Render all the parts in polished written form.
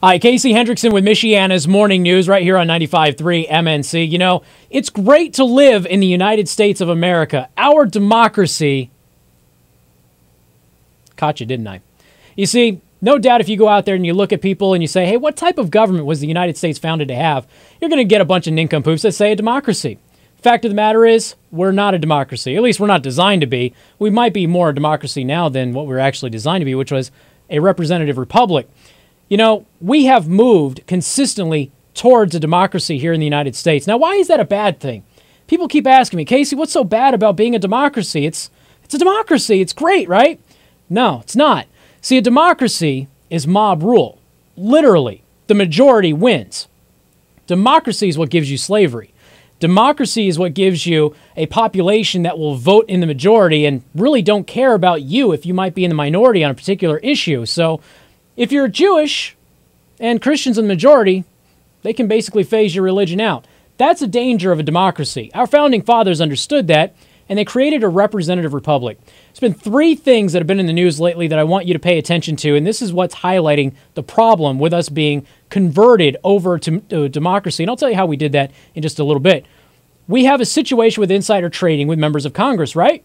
Hi, Casey Hendrickson with Michiana's Morning News right here on 95.3 MNC. You know, it's great to live in the United States of America. Our democracy. Caught you, didn't I? You see, no doubt if you go out there and you look at people and you say, hey, what type of government was the United States founded to have? You're going to get a bunch of nincompoops that say a democracy. Fact of the matter is, we're not a democracy. At least we're not designed to be. We might be more a democracy now than what we were actually designed to be, which was a representative republic. You know, we have moved consistently towards a democracy here in the United States. Now, why is that a bad thing? People keep asking me, Casey, what's so bad about being a democracy? It's a democracy. It's great, right? No, it's not. See, a democracy is mob rule. Literally, the majority wins. Democracy is what gives you slavery. Democracy is what gives you a population that will vote in the majority and really don't care about you if you might be in the minority on a particular issue. So if you're Jewish and Christians in the majority, they can basically phase your religion out. That's a danger of a democracy. Our founding fathers understood that, and they created a representative republic. There's been three things that have been in the news lately that I want you to pay attention to, and this is what's highlighting the problem with us being converted over to democracy. And I'll tell you how we did that in just a little bit. We have a situation with insider trading with members of Congress, right?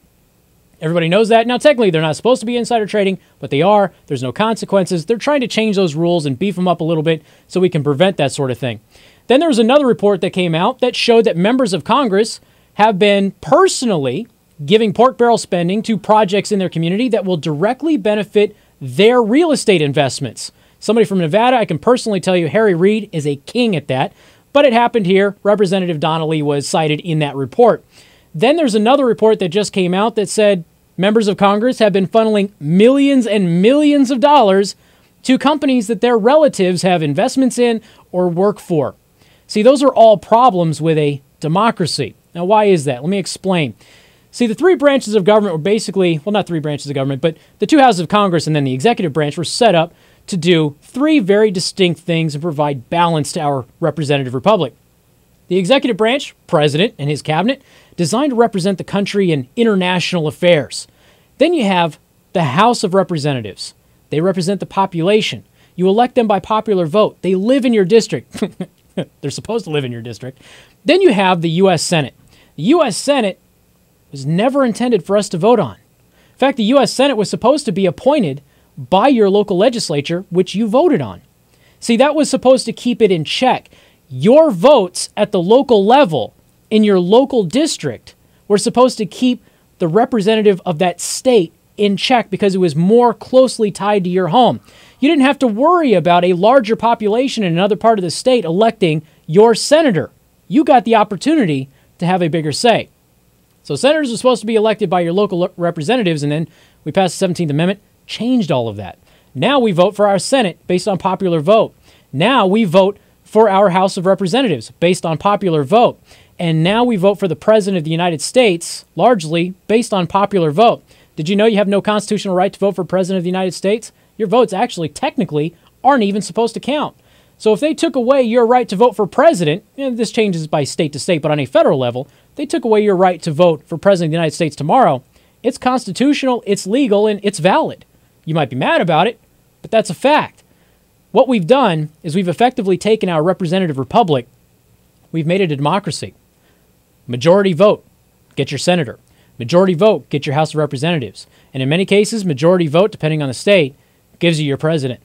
Everybody knows that. Now, technically, they're not supposed to be insider trading, but they are. There's no consequences. They're trying to change those rules and beef them up a little bit so we can prevent that sort of thing. Then there was another report that came out that showed that members of Congress have been personally giving pork barrel spending to projects in their community that will directly benefit their real estate investments. Somebody from Nevada, I can personally tell you, Harry Reid is a king at that. But it happened here. Representative Donnelly was cited in that report. Then there's another report that just came out that said members of Congress have been funneling millions and millions of dollars to companies that their relatives have investments in or work for. See, those are all problems with a democracy. Now, why is that? Let me explain. See, the three branches of government were basically, well, not three branches of government, but the two houses of Congress and then the executive branch were set up to do three very distinct things and provide balance to our representative republic. The executive branch, president and his cabinet, designed to represent the country in international affairs. Then you have the House of Representatives. They represent the population. You elect them by popular vote. They live in your district. They're supposed to live in your district. Then you have the U.S. Senate. The U.S. Senate was never intended for us to vote on. In fact, the U.S. Senate was supposed to be appointed by your local legislature, which you voted on. See, that was supposed to keep it in check. Your votes at the local level in your local district were supposed to keep the representative of that state in check because it was more closely tied to your home. You didn't have to worry about a larger population in another part of the state electing your senator. You got the opportunity to have a bigger say. So senators are supposed to be elected by your local representatives, and then we passed the 17th Amendment, changed all of that. Now we vote for our Senate based on popular vote. Now we vote for our House of Representatives based on popular vote. And now we vote for the President of the United States largely based on popular vote. Did you know you have no constitutional right to vote for President of the United States? Your votes actually technically aren't even supposed to count. So if they took away your right to vote for president, and this changes by state to state, but on a federal level, they took away your right to vote for President of the United States tomorrow, it's constitutional, it's legal, and it's valid. You might be mad about it, but that's a fact. What we've done is we've effectively taken our representative republic, we've made it a democracy. Majority vote, get your senator. Majority vote, get your House of Representatives. And in many cases, majority vote, depending on the state, gives you your president.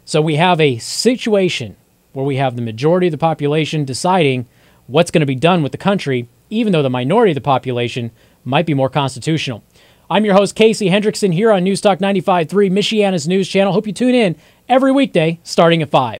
So we have a situation where we have the majority of the population deciding what's going to be done with the country, even though the minority of the population might be more constitutional. I'm your host, Casey Hendrickson, here on Newstalk 95.3, Michiana's news channel. Hope you tune in every weekday starting at 5.